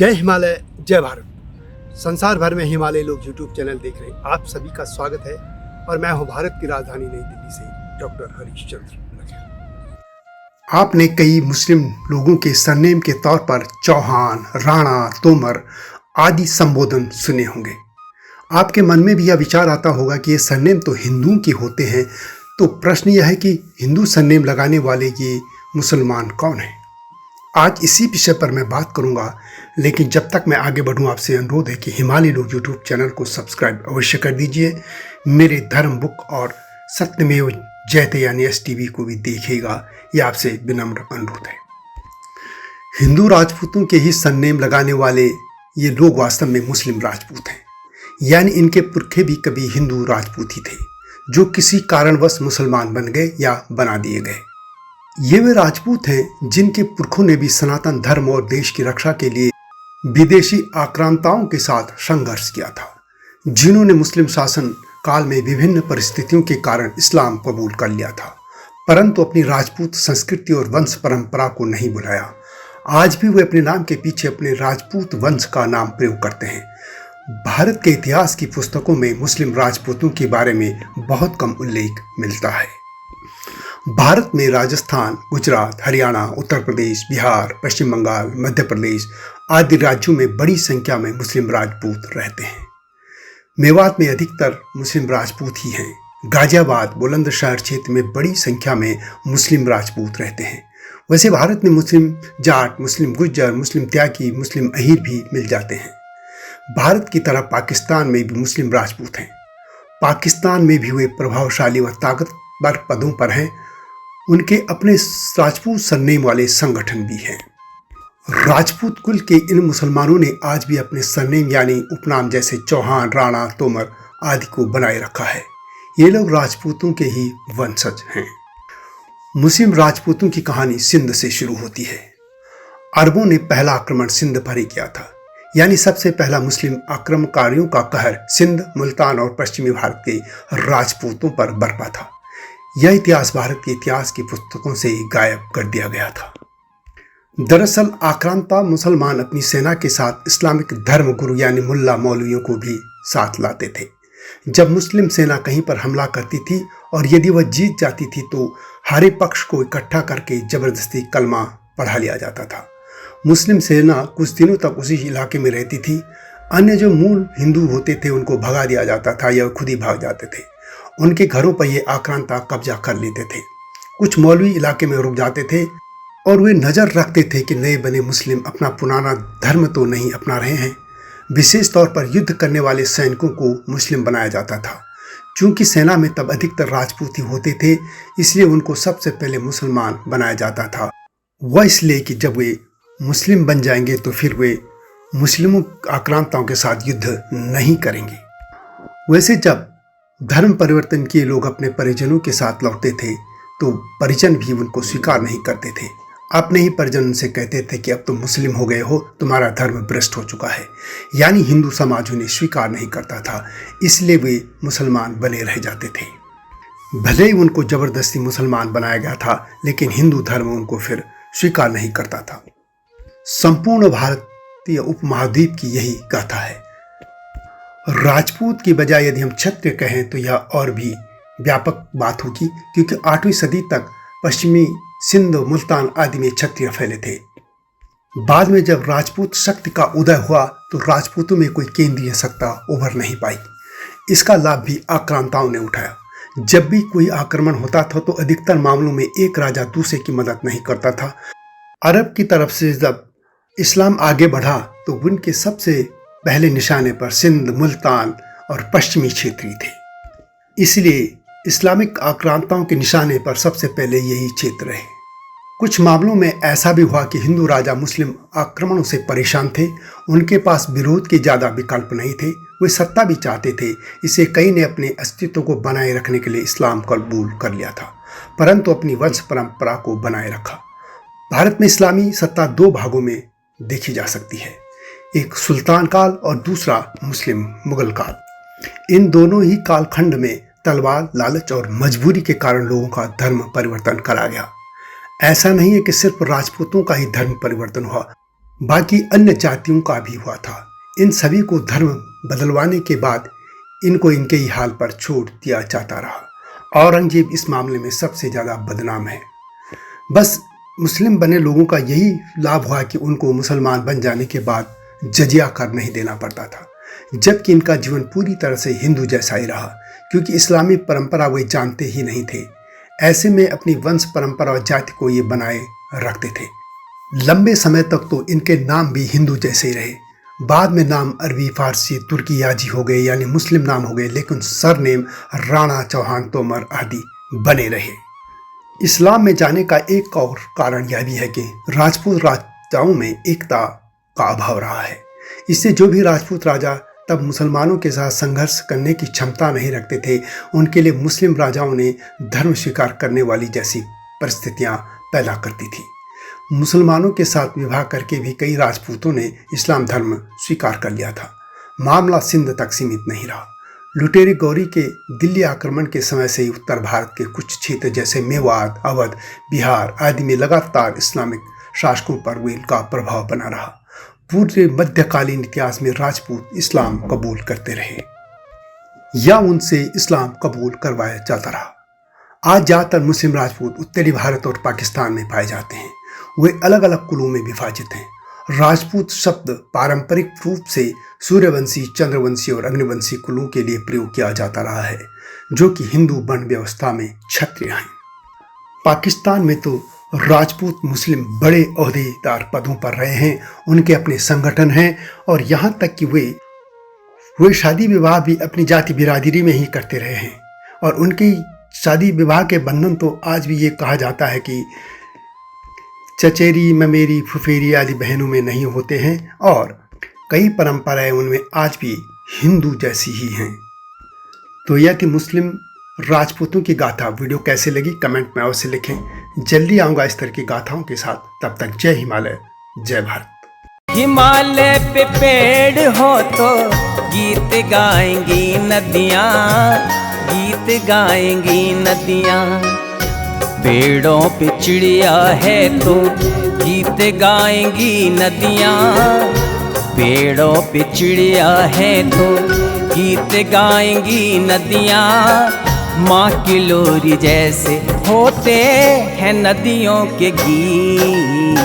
जय हिमालय, जय भारत। संसार भर में हिमालय लोग यूट्यूब चैनल देख रहे हैं, आप सभी का स्वागत है। और मैं हूं भारत की राजधानी नई दिल्ली से डॉक्टर हरीश चंद्र नगर। आपने कई मुस्लिम लोगों के सरनेम के तौर पर चौहान, राणा, तोमर आदि संबोधन सुने होंगे। आपके मन में भी यह विचार आता होगा कि ये सरनेम तो हिंदुओं के होते हैं, तो प्रश्न यह है कि हिंदू सरनेम लगाने वाले ये मुसलमान कौन हैं? आज इसी विषय पर मैं बात करूंगा, लेकिन जब तक मैं आगे बढ़ूं आपसे अनुरोध है कि हिमालय लोग यूट्यूब चैनल को सब्सक्राइब अवश्य कर दीजिए। मेरे धर्म बुक और सत्यमेव जयते यानी STV को भी देखिएगा, ये आपसे विनम्र अनुरोध है। हिंदू राजपूतों के ही सरनेम लगाने वाले ये लोग वास्तव में मुस्लिम राजपूत हैं, यानी इनके पुरखे भी कभी हिंदू राजपूत ही थे, जो किसी कारणवश मुसलमान बन गए या बना दिए गए। ये वे राजपूत हैं जिनके पुरखों ने भी सनातन धर्म और देश की रक्षा के लिए विदेशी आक्रांताओं के साथ संघर्ष किया था, जिन्होंने मुस्लिम शासन काल में विभिन्न परिस्थितियों के कारण इस्लाम कबूल कर लिया था, परंतु अपनी राजपूत संस्कृति और वंश परंपरा को नहीं भुलाया। आज भी वे अपने नाम के पीछे अपने राजपूत वंश का नाम प्रयोग करते हैं। भारत के इतिहास की पुस्तकों में मुस्लिम राजपूतों के बारे में बहुत कम उल्लेख मिलता है। भारत में राजस्थान, गुजरात, हरियाणा, उत्तर प्रदेश, बिहार, पश्चिम बंगाल, मध्य प्रदेश आदि राज्यों में बड़ी संख्या में मुस्लिम राजपूत रहते हैं। मेवात में अधिकतर मुस्लिम राजपूत ही हैं। गाजियाबाद, बुलंदशहर क्षेत्र में बड़ी संख्या में मुस्लिम राजपूत रहते हैं। वैसे भारत में मुस्लिम जाट, मुस्लिम गुज्जर, मुस्लिम त्यागी, मुस्लिम अहीर भी मिल जाते हैं। भारत की तरह पाकिस्तान में भी मुस्लिम राजपूत हैं। पाकिस्तान में भी वे प्रभावशाली व ताकतवर पदों पर हैं। उनके अपने राजपूत सरनेम वाले संगठन भी हैं। राजपूत कुल के इन मुसलमानों ने आज भी अपने सरनेम यानी उपनाम जैसे चौहान, राणा, तोमर आदि को बनाए रखा है। ये लोग राजपूतों के ही वंशज हैं। मुस्लिम राजपूतों की कहानी सिंध से शुरू होती है। अरबों ने पहला आक्रमण सिंध पर ही किया था, यानी सबसे पहला मुस्लिम आक्रमणकारियों का कहर सिंध, मुल्तान और पश्चिमी भारत के राजपूतों पर बरपा था। यह इतिहास भारत के इतिहास की पुस्तकों से ही गायब कर दिया गया था। दरअसल आक्रांता मुसलमान अपनी सेना के साथ इस्लामिक धर्म गुरु यानी मुल्ला मौलवियों को भी साथ लाते थे। जब मुस्लिम सेना कहीं पर हमला करती थी और यदि वह जीत जाती थी तो हारे पक्ष को इकट्ठा करके जबरदस्ती कलमा पढ़ा लिया जाता था। मुस्लिम सेना कुछ दिनों तक उसी इलाके में रहती थी। अन्य जो मूल हिंदू होते थे उनको भगा दिया जाता था या खुद ही भाग जाते थे। उनके घरों पर ये आक्रांता कब्जा कर लेते थे। कुछ मौलवी इलाके में रुक जाते थे और वे नज़र रखते थे कि नए बने मुस्लिम अपना पुराना धर्म तो नहीं अपना रहे हैं। विशेष तौर पर युद्ध करने वाले सैनिकों को मुस्लिम बनाया जाता था। चूंकि सेना में तब अधिकतर राजपूत ही होते थे, इसलिए उनको सबसे पहले मुसलमान बनाया जाता था। वह इसलिए कि जब वे मुस्लिम बन जाएंगे तो फिर वे मुस्लिमों आक्रांताओं के साथ युद्ध नहीं करेंगे। वैसे जब धर्म परिवर्तन किए लोग अपने परिजनों के साथ लौटते थे तो परिजन भी उनको स्वीकार नहीं करते थे। अपने ही परिजन उनसे कहते थे कि अब तुम मुस्लिम हो गए हो, तुम्हारा धर्म भ्रष्ट हो चुका है, यानी हिंदू समाज उन्हें स्वीकार नहीं करता था, इसलिए वे मुसलमान बने रह जाते थे। भले ही उनको जबरदस्ती मुसलमान बनाया गया था, लेकिन हिंदू धर्म उनको फिर स्वीकार नहीं करता था। संपूर्ण भारतीय उपमहाद्वीप की यही गाथा है। राजपूत की बजाय यदि हम क्षत्रिय कहें तो यह और भी व्यापक बात होगी, क्योंकि 8वीं सदी तक पश्चिमी सिंध, मुल्तान आदि में क्षत्रिय फैले थे। बाद में जब राजपूत शक्ति का उदय हुआ तो राजपूतों में कोई केंद्रीय सत्ता उभर नहीं पाई। इसका लाभ भी आक्रांताओं ने उठाया। जब भी कोई आक्रमण होता था तो अधिकतर मामलों में एक राजा दूसरे की मदद नहीं करता था। अरब की तरफ से जब इस्लाम आगे बढ़ा तो उनके सबसे पहले निशाने पर सिंध, मुल्तान और पश्चिमी क्षेत्र ही थे। इसलिए इस्लामिक आक्रांताओं के निशाने पर सबसे पहले यही क्षेत्र रहे। कुछ मामलों में ऐसा भी हुआ कि हिंदू राजा मुस्लिम आक्रमणों से परेशान थे। उनके पास विरोध के ज़्यादा विकल्प नहीं थे। वे सत्ता भी चाहते थे, इससे कई ने अपने अस्तित्व को बनाए रखने के लिए इस्लाम कबूल कर लिया था, परंतु अपनी वंश परंपरा को बनाए रखा। भारत में इस्लामी सत्ता दो भागों में देखी जा सकती है, एक सुल्तान काल और दूसरा मुस्लिम मुगल काल। इन दोनों ही कालखंड में तलवार, लालच और मजबूरी के कारण लोगों का धर्म परिवर्तन करा गया। ऐसा नहीं है कि सिर्फ राजपूतों का ही धर्म परिवर्तन हुआ, बाकी अन्य जातियों का भी हुआ था। इन सभी को धर्म बदलवाने के बाद इनको इनके ही हाल पर छोड़ दिया जाता रहा। औरंगजेब इस मामले में सबसे ज़्यादा बदनाम है। बस मुस्लिम बने लोगों का यही लाभ हुआ कि उनको मुसलमान बन जाने के बाद जजिया कर नहीं देना पड़ता था, जबकि इनका जीवन पूरी तरह से हिंदू जैसा ही रहा, क्योंकि इस्लामी परंपरा वे जानते ही नहीं थे। ऐसे में अपनी वंश परंपरा और जाति को ये बनाए रखते थे। लंबे समय तक तो इनके नाम भी हिंदू जैसे ही रहे। बाद में नाम अरबी, फारसी, तुर्की याजी हो गए, यानी मुस्लिम नाम हो गए, लेकिन सरनेम राणा, चौहान, तोमर आदि बने रहे। इस्लाम में जाने का एक और कारण यह भी है कि राजपूत राजाओं में एकता का अभाव रहा है। इससे जो भी राजपूत राजा तब मुसलमानों के साथ संघर्ष करने की क्षमता नहीं रखते थे, उनके लिए मुस्लिम राजाओं ने धर्म स्वीकार करने वाली जैसी परिस्थितियां पैदा करती थी। मुसलमानों के साथ विवाह करके भी कई राजपूतों ने इस्लाम धर्म स्वीकार कर लिया था। मामला सिंध तक सीमित नहीं रहा। लुटेरी गौरी के दिल्ली आक्रमण के समय से ही उत्तर भारत के कुछ क्षेत्र जैसे मेवात, अवध, बिहार आदि में लगातार इस्लामिक शासकों पर उनका प्रभाव बना रहा। पूरे मध्यकालीन इतिहास में राजपूत इस्लाम कबूल करते रहे या उनसे इस्लाम कबूल करवाया जाता रहा। आज ज़्यादातर मुस्लिम राजपूत उत्तरी भारत और पाकिस्तान में पाए जाते हैं। वे अलग अलग कुलों में विभाजित हैं। राजपूत शब्द पारंपरिक रूप से सूर्यवंशी, चंद्रवंशी और अग्निवंशी कुलों के लिए प्रयोग किया जाता रहा है, जो कि हिंदू वर्ण व्यवस्था में क्षत्रिय हैं। पाकिस्तान में तो राजपूत मुस्लिम बड़े ओहदेदार पदों पर रहे हैं, उनके अपने संगठन हैं और यहाँ तक कि वे शादी विवाह भी अपनी जाति बिरादरी में ही करते रहे हैं। और उनकी शादी विवाह के बंधन तो आज भी ये कहा जाता है कि चचेरी, ममेरी, फुफेरी आदि बहनों में नहीं होते हैं, और कई परंपराएं उनमें आज भी हिंदू जैसी ही हैं। तो यह थी मुस्लिम राजपूतों की गाथा। वीडियो कैसे लगी कमेंट में अवश्य लिखें। जल्दी आऊँगा इस तरह की गाथाओं के साथ। तब तक जय हिमालय, जय भारत। हिमालय पे पेड़ हो तो गीत गाएंगी नदियाँ, गीत गाएंगी नदियाँ। पेड़ों पे चिड़िया है तो गीत गाएंगी नदियाँ, पेड़ों पे चिड़िया है तो गीत गाएंगी नदियाँ। माँ की लोरी जैसे होते हैं नदियों के गीत।